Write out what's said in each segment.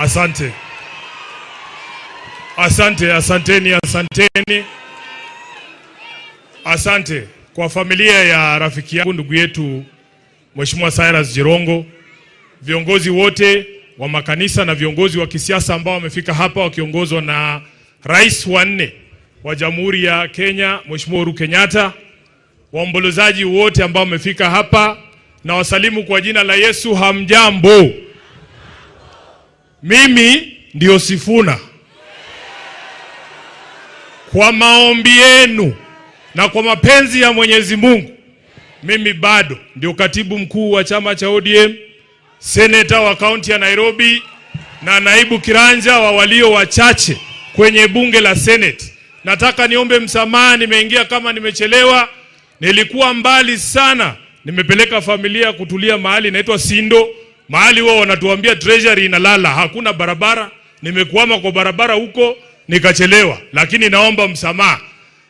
Asante. Asanteni. Asante kwa familia ya rafiki yangu ndugu yetu Mheshimiwa Cyrus Jirongo, viongozi wote wa makanisa na viongozi wa kisiasa ambao wamefika hapa wakiongozwa na Rais wa 4 wa Jamhuri ya Kenya Mheshimiwa Uhuru Kenyatta, waombolezaji wote ambao wamefika hapa, na wasalimu kwa jina la Yesu. Hamjambo. Mimi ndio Sifuna. Kwa maombi yenu na kwa mapenzi ya Mwenyezi Mungu, mimi bado ndio katibu mkuu wa chama cha ODM, seneta wa kaunti ya Nairobi na naibu kiranja wa walio wachache kwenye bunge la Senate. Nataka niombe msamaha, nimeingia kama nimechelewa. Nilikuwa mbali sana, nimepeleka familia kutulia mahali inaitwa Sindo, mahali wao wanatuambia treasury inalala, hakuna barabara. Nimekwama kwa barabara huko nikachelewa, lakini naomba msamaha.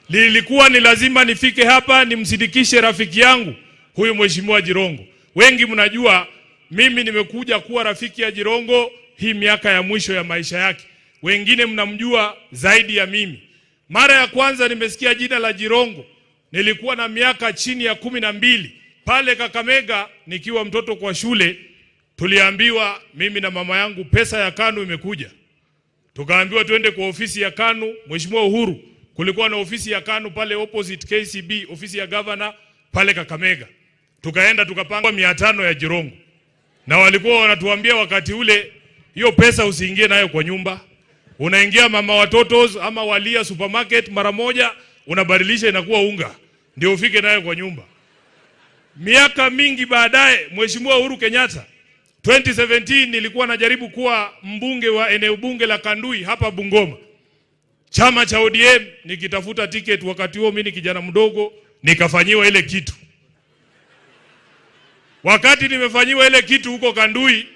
Lilikuwa ni lazima nifike hapa nimsidikishe rafiki yangu huyu Mheshimiwa Jirongo. Wengi mnajua mimi nimekuja kuwa rafiki ya Jirongo hii miaka ya mwisho ya maisha yake. Wengine mnamjua zaidi ya mimi. Mara ya kwanza nimesikia jina la Jirongo nilikuwa na miaka chini ya 12 pale Kakamega nikiwa mtoto kwa shule. Tuliambiwa mimi na mama yangu pesa ya KANU imekuja. Tukaambiwa twende kwa ofisi ya KANU. Mheshimiwa Uhuru, kulikuwa na ofisi ya KANU pale opposite KCB, ofisi ya governor pale Kakamega. Tukaenda tukapanga 500 ya Jirongo. Na walikuwa wanatuambia wakati ule, hiyo pesa usiingie nayo kwa nyumba. Unaingia mama watoto ama Walia supermarket mara moja, unabadilisha inakuwa unga, ndio ufike nayo kwa nyumba. Miaka mingi baadaye Mheshimiwa Uhuru Kenyatta 2017 nilikuwa najaribu kuwa mbunge wa eneo bunge la Kandui hapa Bungoma. Chama cha ODM nikitafuta ticket, wakati huo mimi ni kijana mdogo, nikafanyiwa ile kitu. Wakati nimefanyiwa ile kitu huko Kandui,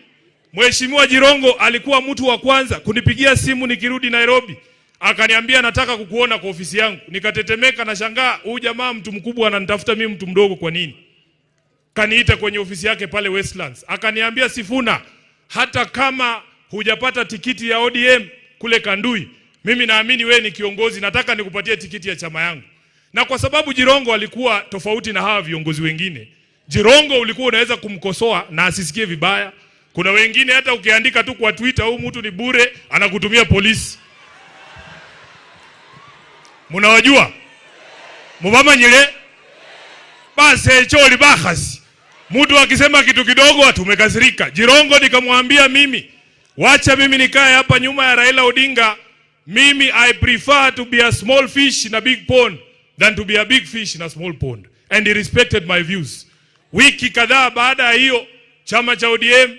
Mheshimiwa Jirongo alikuwa mtu wa kwanza kunipigia simu nikirudi Nairobi. Akaniambia nataka kukuona kwa ofisi yangu. Nikatetemeka na shangaa, huyu jamaa mtu mkubwa ananitafuta mimi mtu mdogo kwa nini? Kaniita kwenye ofisi yake pale Westlands. Akaniambia, Sifuna, hata kama hujapata tikiti ya ODM kule Kandui, mimi naamini wewe ni kiongozi, nataka nikupatie tikiti ya chama yangu. Na kwa sababu Jirongo alikuwa tofauti na hawa viongozi wengine, Jirongo ulikuwa unaweza kumkosoa na asisikie vibaya. Kuna wengine hata ukiandika tu kwa Twitter, huyu mtu ni bure, anakutumia polisi. Mnawajua? Mubama nyile? Basi choli bahasi. Mtu akisema kitu kidogo watu umekasirika. Jirongo nikamwambia mimi, wacha mimi nikae hapa nyuma ya Raila Odinga. Mimi I prefer to be a small fish in a big pond than to be a big fish in a small pond. And he respected my views. Wiki kadhaa baada ya hiyo, chama cha ODM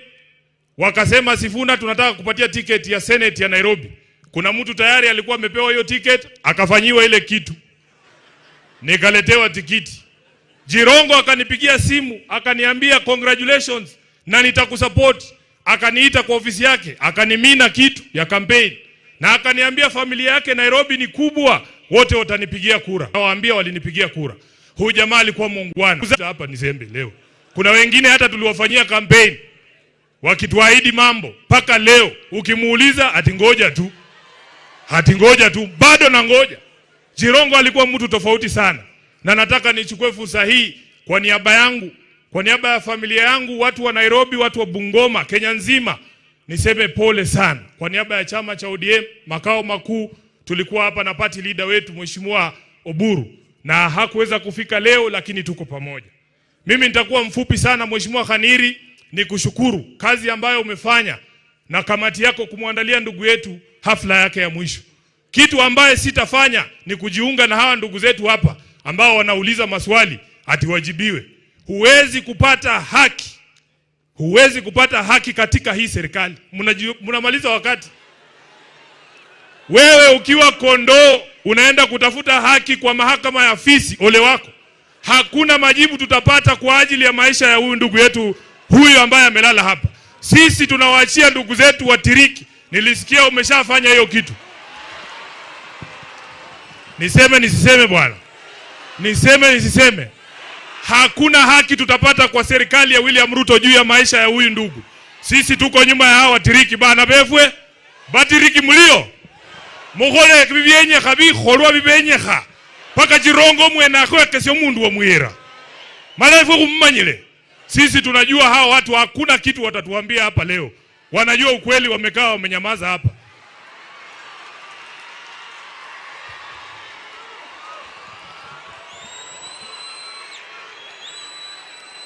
wakasema, Sifuna, tunataka kupatia ticket ya Senate ya Nairobi. Kuna mtu tayari alikuwa amepewa hiyo ticket, akafanyiwa ile kitu. Nikaletewa tikiti. Jirongo akanipigia simu, akaniambia congratulations na nitakusupport. Akaniita kwa ofisi yake, akanimina kitu ya campaign. Na akaniambia familia yake Nairobi ni kubwa, wote watanipigia kura. Nawaambia walinipigia kura. Huyu jamaa alikuwa muungwana. Hapa ni zembe leo. Kuna wengine hata tuliwafanyia campaign wakituahidi mambo, paka leo ukimuuliza atingoja tu. Hatingoja tu, bado na ngoja. Jirongo alikuwa mtu tofauti sana. Na nataka nichukue fursa hii kwa niaba yangu, kwa niaba ya familia yangu, watu wa Nairobi, watu wa Bungoma, Kenya nzima, niseme pole sana. Kwa niaba ya chama cha ODM makao makuu, tulikuwa hapa na party leader wetu Mheshimiwa Oburu, na hakuweza kufika leo, lakini tuko pamoja. Mimi nitakuwa mfupi sana. Mheshimiwa Khaniri, nikushukuru kazi ambayo umefanya na kamati yako kumwandalia ndugu yetu hafla yake ya mwisho. Kitu ambaye sitafanya ni kujiunga na hawa ndugu zetu hapa ambao wanauliza maswali atiwajibiwe. Huwezi kupata haki. Huwezi kupata haki katika hii serikali. Mnamaliza wakati. Wewe ukiwa kondoo unaenda kutafuta haki kwa mahakama ya fisi, ole wako. Hakuna majibu tutapata kwa ajili ya maisha ya huyu ndugu yetu huyu ambaye amelala hapa. Sisi tunawaachia ndugu zetu watiriki. Nilisikia umeshafanya hiyo kitu. Niseme nisiseme bwana? Niseme nisiseme? Hakuna haki tutapata kwa serikali ya William Ruto juu ya maisha ya huyu ndugu. Sisi tuko nyuma ya hawa tiriki bana befwe. Batiriki mulio. Mukhole bibyenye khabi kholwa bibenye kha. Paka Jirongo mwena kwekesyo mundu wa mwira. Malafu kummanyile. Sisi tunajua hawa watu hakuna kitu watatuambia hapa leo. Wanajua ukweli, wamekaa wamenyamaza hapa.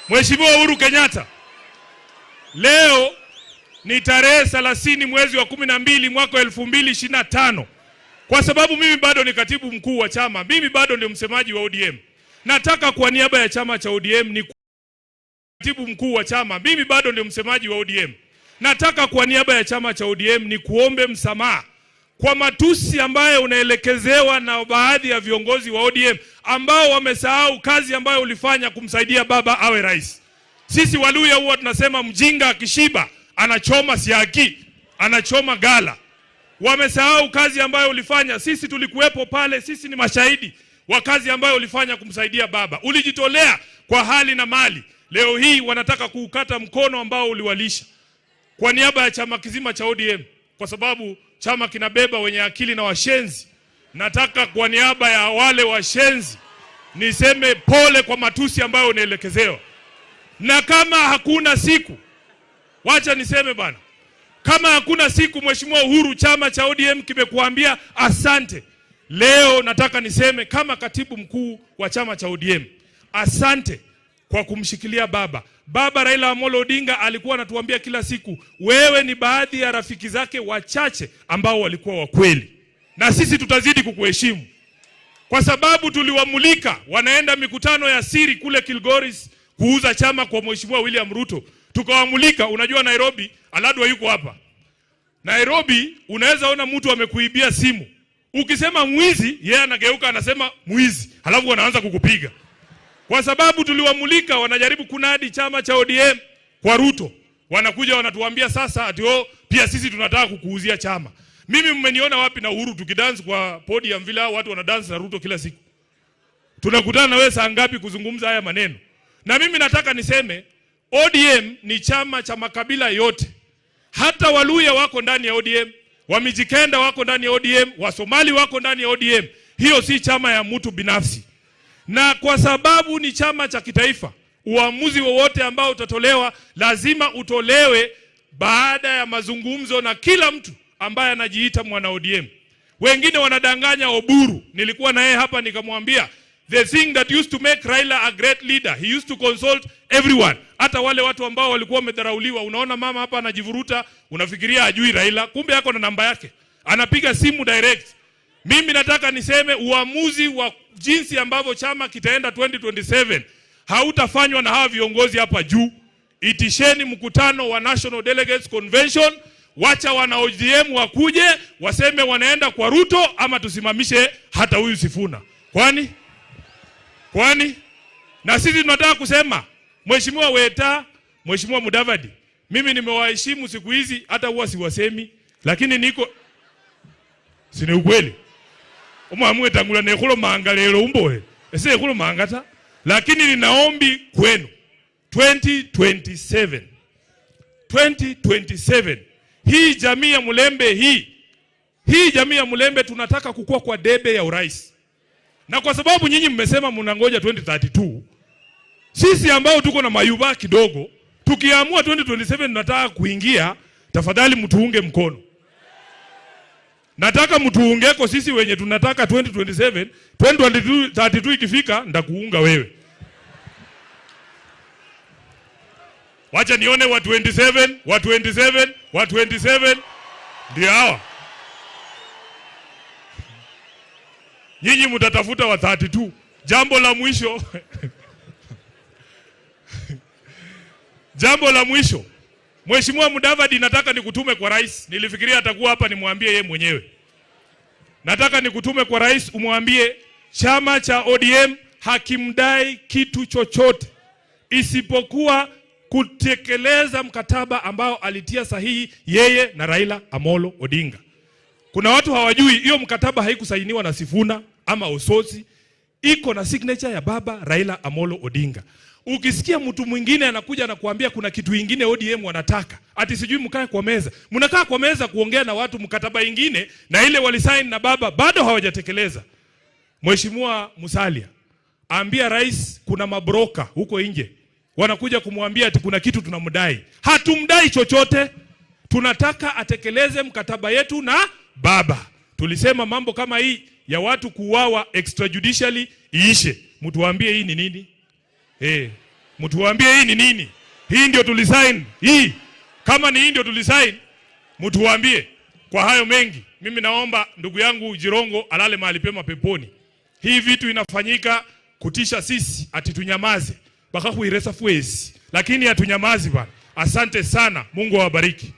Mheshimiwa Uhuru Kenyatta, leo ni tarehe 30 mwezi wa 12 mwaka 2025. Kwa sababu mimi bado ni katibu mkuu wa chama, mimi bado ndio msemaji wa ODM. Nataka kwa niaba ya chama cha ODM ni katibu mkuu wa chama, mimi bado ndio msemaji wa ODM. Nataka kwa niaba ya chama cha ODM ni kuombe msamaha kwa matusi ambayo unaelekezewa na baadhi ya viongozi wa ODM ambao wamesahau kazi ambayo ulifanya kumsaidia baba awe rais. Sisi Waluya huwa tunasema mjinga akishiba anachoma siaki, anachoma gala. Wamesahau kazi ambayo ulifanya. Sisi tulikuwepo pale, sisi ni mashahidi wa kazi ambayo ulifanya kumsaidia baba. Ulijitolea kwa hali na mali. Leo hii wanataka kuukata mkono ambao uliwalisha. Kwa niaba ya chama kizima cha ODM, kwa sababu chama kinabeba wenye akili na washenzi, nataka kwa niaba ya wale washenzi niseme pole kwa matusi ambayo unaelekezewa. Na kama hakuna siku, wacha niseme bana, kama hakuna siku Mheshimiwa Uhuru, chama cha ODM kimekuambia asante. Leo nataka niseme kama katibu mkuu wa chama cha ODM, asante kwa kumshikilia baba. Baba Raila Amolo Odinga alikuwa anatuambia kila siku, wewe ni baadhi ya rafiki zake wachache ambao walikuwa wa kweli. Na sisi tutazidi kukuheshimu. Kwa sababu tuliwamulika wanaenda mikutano ya siri kule Kilgoris kuuza chama kwa Mheshimiwa William Ruto. Tukawamulika, unajua Nairobi, Aladwa yuko hapa. Nairobi unaweza ona mtu amekuibia simu. Ukisema mwizi, yeye anageuka anasema mwizi. Halafu wanaanza kukupiga. Kwa sababu tuliwamulika wanajaribu kunadi chama cha ODM kwa Ruto. Wanakuja wanatuambia sasa ati pia sisi tunataka kukuuzia chama. Mimi mmeniona wapi na Uhuru tukidance kwa podium vile watu wanadance na Ruto kila siku? Tunakutana na wewe saa ngapi kuzungumza haya maneno? Na mimi nataka niseme ODM ni chama cha makabila yote. Hata Waluya wako ndani ya ODM, Wamijikenda wako ndani ya ODM, Wasomali wako ndani ya ODM. Hiyo si chama ya mtu binafsi. Na kwa sababu ni chama cha kitaifa, uamuzi wowote ambao utatolewa lazima utolewe baada ya mazungumzo na kila mtu ambaye anajiita mwana ODM. Wengine wanadanganya Oburu. Nilikuwa na yeye hapa nikamwambia, the thing that used to make Raila a great leader, he used to consult everyone. Hata wale watu ambao walikuwa wamedharauliwa. Unaona mama hapa anajivuruta, unafikiria ajui Raila, kumbe yako na namba yake. Anapiga simu direct. Mimi nataka niseme uamuzi wa jinsi ambavyo chama kitaenda 2027 hautafanywa na hawa viongozi hapa juu. Itisheni mkutano wa National Delegates Convention, wacha wana ODM wakuje waseme wanaenda kwa Ruto ama tusimamishe hata huyu Sifuna. Kwani na sisi tunataka kusema Mheshimiwa Weta, Mheshimiwa Mudavadi, mimi nimewaheshimu siku hizi hata huwa siwasemi, lakini niko sini ukweli. Umwamwe tangula nekhulo manga lelo umboe. Ese ekhulo manga ta. Lakini ninaombi kwenu 2027 hii jamii ya Mulembe hii jamii ya Mulembe tunataka kukua kwa debe ya urais. Na kwa sababu nyinyi mmesema mnangoja 2032, sisi ambao tuko na mayuba kidogo, tukiamua 2027 tunataka kuingia, tafadhali mtuunge mkono. Nataka mtuungeko sisi wenye tunataka 2027, 2032 ikifika ndakuunga wewe. Wacha nione wa 27 ndio hawa. Nyinyi mtatafuta wa 32. Jambo la mwisho. Jambo la mwisho. Mheshimiwa Mudavadi, nataka nikutume kwa rais. Nilifikiria atakuwa hapa nimwambie yeye mwenyewe. Nataka nikutume kwa rais umwambie chama cha ODM hakimdai kitu chochote isipokuwa kutekeleza mkataba ambao alitia sahihi yeye na Raila Amolo Odinga. Kuna watu hawajui hiyo mkataba haikusainiwa na Sifuna ama Ososi, iko na signature ya baba Raila Amolo Odinga. Ukisikia mtu mwingine anakuja na kuambia kuna kitu kingine ODM wanataka, ati sijui mkae kwa meza. Mnakaa kwa meza kuongea na watu mkataba ingine na ile walisaini na baba bado hawajatekeleza. Mheshimiwa Musalia, ambia rais kuna mabroka huko nje wanakuja kumwambia ati kuna kitu tunamdai. Hatumdai chochote. Tunataka atekeleze mkataba yetu na baba. Tulisema mambo kama hii ya watu kuuawa extrajudicially iishe. Mtuambie hii ni nini? Mtuambie hii ni nini? Hii ndio tulisign. Hii kama ni hii ndio tulisign, mtuambie. Kwa hayo mengi, mimi naomba ndugu yangu Jirongo alale mahali pema peponi. Hii vitu inafanyika kutisha sisi, ati tunyamaze. Baka kuiresa fuezi. Lakini hatunyamazi bwana. Asante sana. Mungu awabariki.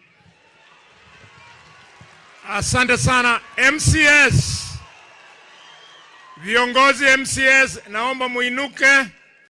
Asante sana MCS. Viongozi MCS naomba muinuke.